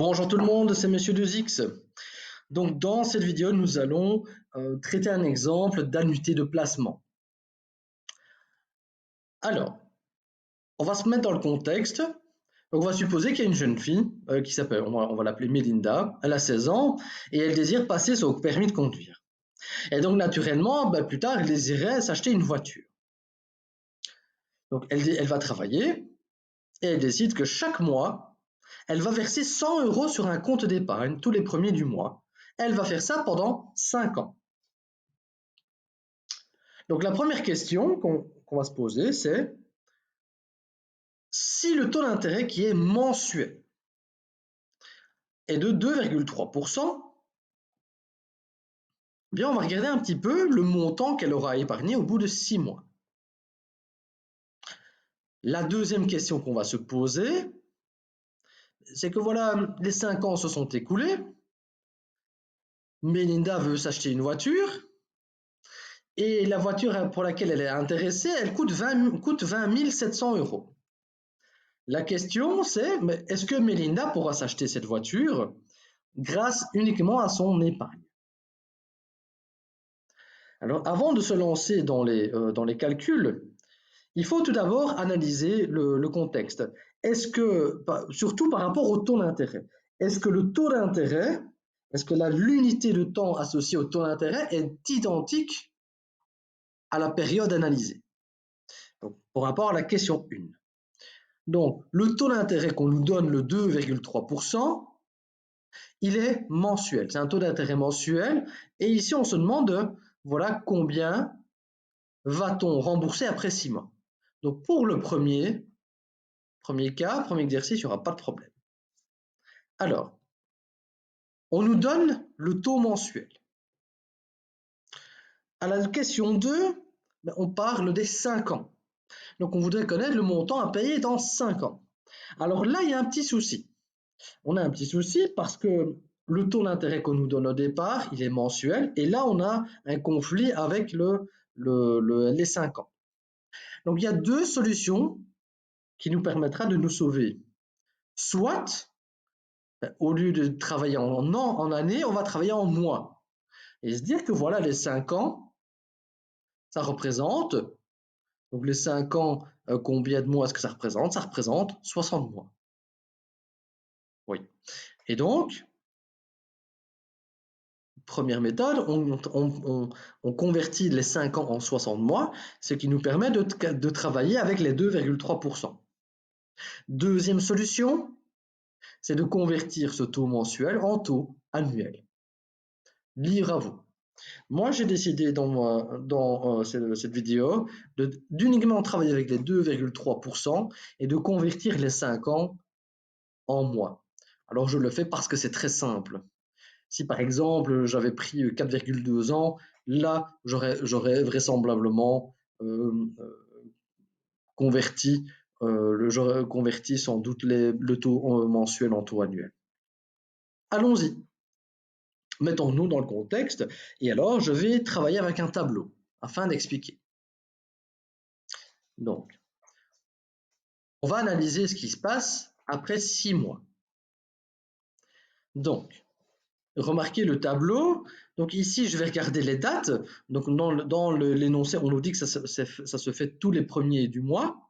Bonjour tout le monde, c'est Monsieur 2X. Donc dans cette vidéo, nous allons traiter un exemple d'annuité de placement. Alors, on va se mettre dans le contexte. Donc on va supposer qu'il y a une jeune fille qui s'appelle, on va l'appeler Melinda, elle a 16 ans et elle désire passer son permis de conduire. Et donc naturellement, plus tard, elle désirait s'acheter une voiture. Donc elle va travailler et elle décide que chaque mois, elle va verser 100 € sur un compte d'épargne tous les premiers du mois. Elle va faire ça pendant 5 ans. Donc la première question qu'on va se poser, c'est si le taux d'intérêt qui est mensuel est de 2,3%, bien on va regarder un petit peu le montant qu'elle aura épargné au bout de 6 mois. La deuxième question qu'on va se poser, c'est que voilà, les 5 ans se sont écoulés, Melinda veut s'acheter une voiture, et la voiture pour laquelle elle est intéressée, elle coûte 20 700 €. La question c'est, est-ce que Melinda pourra s'acheter cette voiture grâce uniquement à son épargne? Alors, avant de se lancer dans les calculs, il faut tout d'abord analyser le contexte. Est-ce que, surtout par rapport au taux d'intérêt, est-ce que le taux d'intérêt, est-ce que l'unité de temps associée au taux d'intérêt est identique à la période analysée? Donc, par rapport à la question 1. Donc, le taux d'intérêt qu'on nous donne, le 2,3%, il est mensuel. C'est un taux d'intérêt mensuel. Et ici, on se demande, voilà, combien va-t-on rembourser après 6 mois? Donc, pour le premier cas, premier exercice, il n'y aura pas de problème. Alors, on nous donne le taux mensuel. À la question 2, on parle des 5 ans. Donc, on voudrait connaître le montant à payer dans 5 ans. Alors là, il y a un petit souci. On a un petit souci parce que le taux d'intérêt qu'on nous donne au départ, il est mensuel. Et là, on a un conflit avec les 5 ans. Donc, il y a deux solutions qui nous permettra de nous sauver. Soit, au lieu de travailler en année, on va travailler en mois. Et se dire que voilà, les 5 ans, ça représente, donc les 5 ans, combien de mois est-ce que ça représente? Ça représente 60 mois. Oui. Et donc, première méthode, on convertit les 5 ans en 60 mois, ce qui nous permet de travailler avec les 2,3%. Deuxième solution, c'est de convertir ce taux mensuel en taux annuel. Libre à vous. Moi, j'ai décidé dans cette vidéo d'uniquement travailler avec les 2,3% et de convertir les 5 ans en mois. Alors, je le fais parce que c'est très simple. Si par exemple, j'avais pris 4,2 ans, là, j'aurais vraisemblablement j'aurais converti sans doute le taux mensuel en taux annuel. Allons-y. Mettons-nous dans le contexte et alors je vais travailler avec un tableau afin d'expliquer. Donc, on va analyser ce qui se passe après 6 mois. Donc, remarquez le tableau. Donc ici, je vais regarder les dates. Donc dans l'énoncé, on nous dit que ça se fait tous les premiers du mois.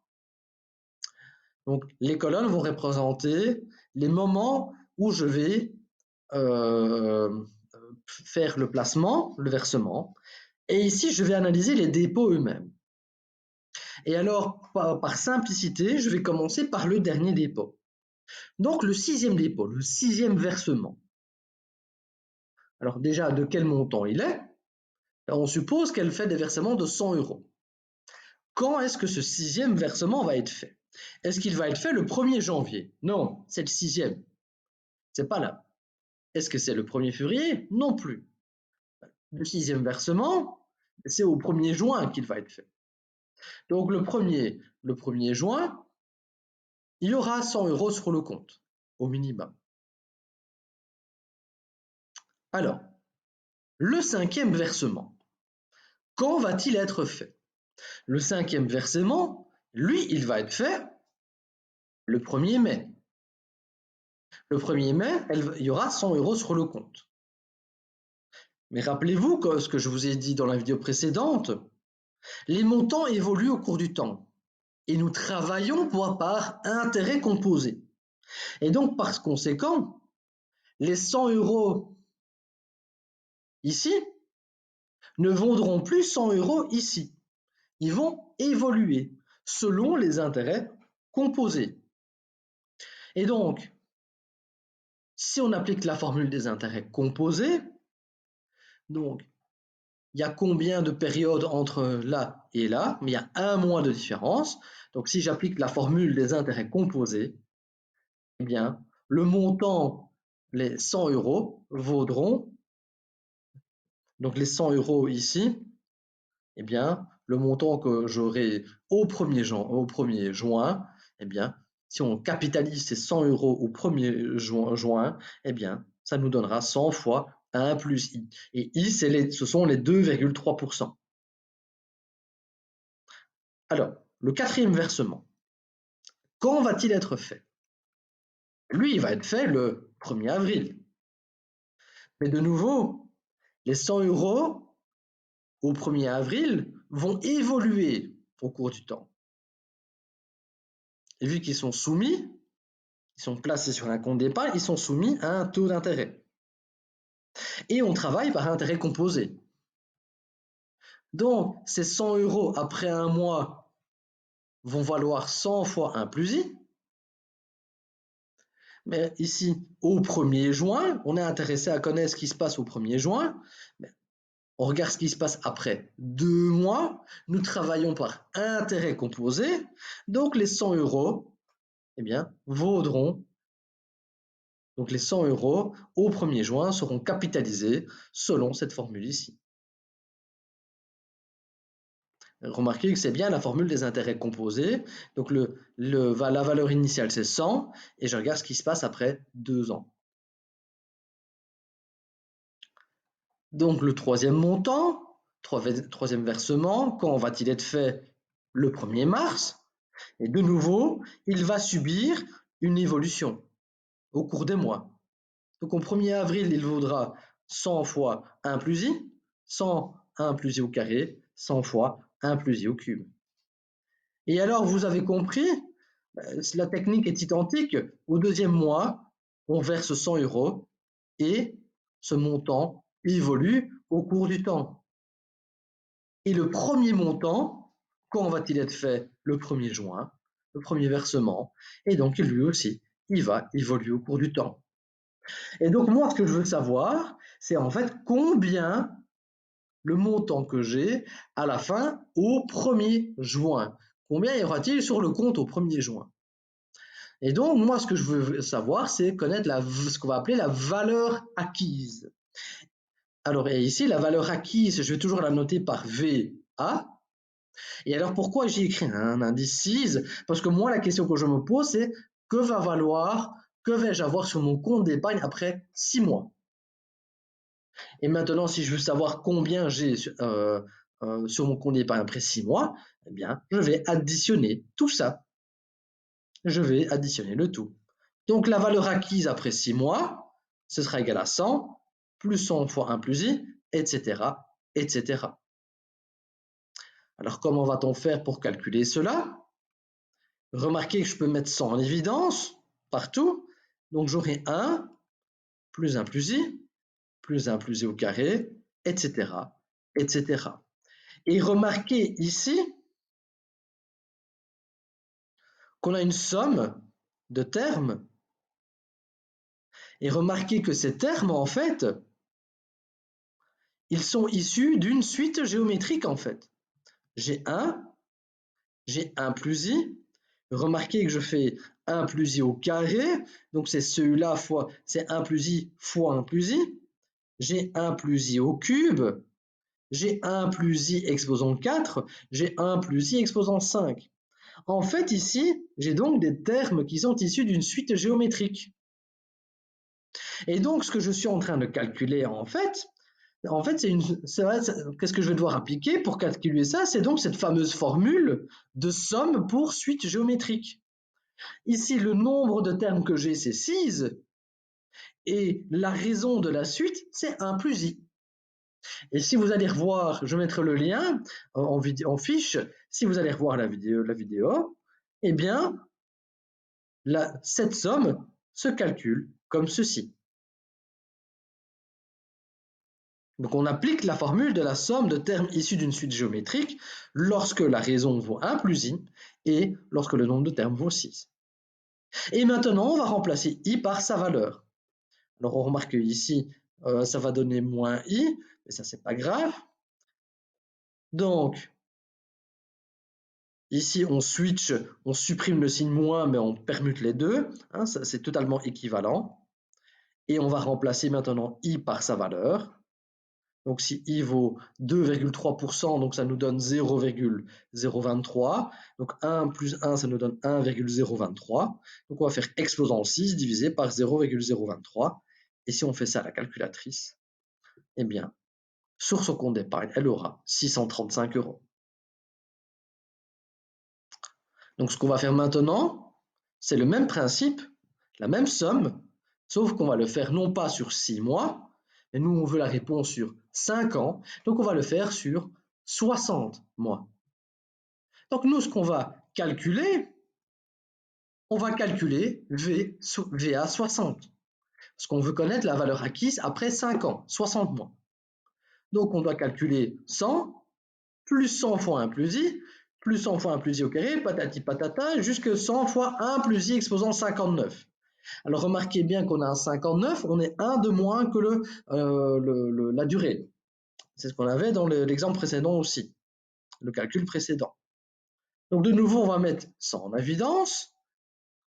Donc les colonnes vont représenter les moments où je vais faire le placement, le versement. Et ici, je vais analyser les dépôts eux-mêmes. Et alors, par simplicité, je vais commencer par le dernier dépôt. Donc le 6e dépôt, le 6e versement. Alors déjà, de quel montant il est? On suppose qu'elle fait des versements de 100 €. Quand est-ce que ce 6e versement va être fait? Est-ce qu'il va être fait le 1er janvier? Non, c'est le 6e. C'est pas là. Est-ce que c'est le 1er février? Non plus. Le 6e versement, c'est au 1er juin qu'il va être fait. Donc le 1er juin, il y aura 100 € sur le compte, au minimum. Alors, le 5e versement, quand va-t-il être fait? Le 5e versement, lui, il va être fait le 1er mai. Le 1er mai, il y aura 100 € sur le compte. Mais rappelez-vous que ce que je vous ai dit dans la vidéo précédente, les montants évoluent au cours du temps et nous travaillons par intérêt composé. Et donc, par conséquent, les 100 € ici ne vaudront plus 100 € ici. Ils vont évoluer selon les intérêts composés. Et donc, si on applique la formule des intérêts composés, donc il y a combien de périodes entre là et là? Mais il y a 1 mois de différence. Donc si j'applique la formule des intérêts composés, eh bien, le montant, les 100 € vaudront, donc les 100 € ici, eh bien, le montant que j'aurai au 1er juin, eh bien, si on capitalise ces 100 € au 1er juin, eh bien, ça nous donnera 100 fois 1 plus i. Et i, ce sont les 2,3%. Alors, le 4e versement, quand va-t-il être fait? Lui, il va être fait le 1er avril. Mais de nouveau, les 100 € au 1er avril vont évoluer au cours du temps. Et vu qu'ils sont soumis, ils sont placés sur un compte d'épargne, ils sont soumis à un taux d'intérêt. Et on travaille par intérêt composé. Donc, ces 100 € après 1 mois vont valoir 100 fois 1 plus i. Mais ici, au 1er juin, on est intéressé à connaître ce qui se passe au 1er juin. On regarde ce qui se passe après 2 mois. Nous travaillons par intérêt composé. Donc, les 100 € eh bien, vaudront, donc les 100 € au 1er juin seront capitalisés selon cette formule ici. Remarquez que c'est bien la formule des intérêts composés. Donc la valeur initiale c'est 100 et je regarde ce qui se passe après 2 ans. Donc le 3e montant, 3e versement, quand va-t-il être fait? Le 1er mars. Et de nouveau, il va subir une évolution au cours des mois. Donc au 1er avril, il vaudra 100 fois 1 plus i, 100 1 plus i au carré, 100 fois 1 plus i au cube. Et alors, vous avez compris, la technique est identique. Au 2e mois, on verse 100 € et ce montant évolue au cours du temps. Et le 1er montant, quand va-t-il être fait? Le 1er juin, le 1er versement, et donc lui aussi, il va évoluer au cours du temps. Et donc moi, ce que je veux savoir, c'est en fait combien le montant que j'ai à la fin au 1er juin. Combien y aura-t-il sur le compte au 1er juin? Et donc, moi, ce que je veux savoir, c'est connaître ce qu'on va appeler la valeur acquise. Alors, et ici, la valeur acquise, je vais toujours la noter par VA. Et alors, pourquoi j'ai écrit un indice 6? Parce que moi, la question que je me pose, c'est que vais-je avoir sur mon compte d'épargne après 6 mois? Et maintenant, si je veux savoir combien j'ai sur mon compte d'épargne après 6 mois, eh bien, je vais additionner tout ça. Je vais additionner le tout. Donc, la valeur acquise après 6 mois, ce sera égal à 100, plus 100 fois 1 plus i, etc., etc. Alors, comment va-t-on faire pour calculer cela? Remarquez que je peux mettre 100 en évidence, partout. Donc, j'aurai 1 plus 1 plus i, plus 1 plus i au carré, etc., etc. Et remarquez ici qu'on a une somme de termes. Et remarquez que ces termes, en fait, ils sont issus d'une suite géométrique, en fait. J'ai 1 plus i. Remarquez que je fais 1 plus i au carré. Donc, c'est celui-là fois, c'est 1 plus i fois 1 plus i. J'ai 1 plus i au cube. J'ai 1 plus i exposant 4. J'ai 1 plus i exposant 5. En fait, ici, j'ai donc des termes qui sont issus d'une suite géométrique. Et donc, ce que je suis en train de calculer, en fait, qu'est-ce que je vais devoir appliquer pour calculer ça? C'est donc cette fameuse formule de somme pour suite géométrique. Ici, le nombre de termes que j'ai, c'est 6. Et la raison de la suite, c'est 1 plus i. Et si vous allez revoir, je mettrai le lien en fiche, si vous allez revoir la vidéo, eh bien, cette somme se calcule comme ceci. Donc on applique la formule de la somme de termes issus d'une suite géométrique lorsque la raison vaut 1 plus i et lorsque le nombre de termes vaut 6. Et maintenant, on va remplacer i par sa valeur. Alors on remarque ici, ça va donner moins i, mais ça c'est pas grave. Donc, ici on switch, on supprime le signe moins, mais on permute les deux, hein, c'est totalement équivalent. Et on va remplacer maintenant i par sa valeur. Donc si i vaut 2,3%, donc ça nous donne 0,023. Donc 1 plus 1, ça nous donne 1,023. Donc on va faire exposant 6 divisé par 0,023. Et si on fait ça à la calculatrice, eh bien, sur son compte d'épargne, elle aura 635 €. Donc ce qu'on va faire maintenant, c'est le même principe, la même somme, sauf qu'on va le faire non pas sur 6 mois, mais nous on veut la réponse sur 5 ans, donc on va le faire sur 60 mois. Donc nous, ce qu'on va calculer, on va calculer VA 60, parce qu'on veut connaître la valeur acquise après 5 ans, 60 mois. Donc on doit calculer 100, plus 100 fois 1 plus i, plus 100 fois 1 plus i au carré, patati patata, jusque 100 fois 1 plus i exposant 59. Alors remarquez bien qu'on a un 59, on est 1 de moins que la durée. C'est ce qu'on avait dans l'exemple précédent aussi, le calcul précédent. Donc de nouveau, on va mettre 100 en évidence.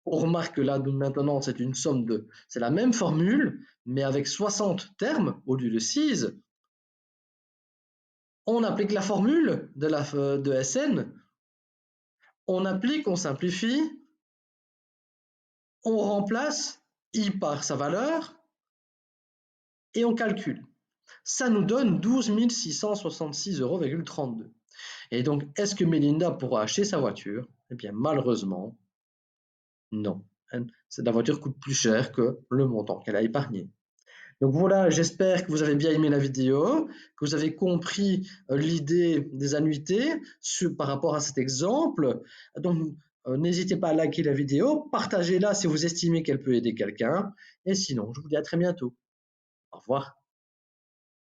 On remarque que là, maintenant, c'est une somme c'est la même formule, mais avec 60 termes au lieu de 6. On applique la formule de SN. On applique, on simplifie. On remplace i par sa valeur et on calcule. Ça nous donne 12 666,32 €. Et donc, est-ce que Mélinda pourra acheter sa voiture? Eh bien, malheureusement, non. La voiture coûte plus cher que le montant qu'elle a épargné. Donc voilà, j'espère que vous avez bien aimé la vidéo, que vous avez compris l'idée des annuités par rapport à cet exemple. Donc, n'hésitez pas à liker la vidéo, partagez-la si vous estimez qu'elle peut aider quelqu'un. Et sinon, je vous dis à très bientôt. Au revoir.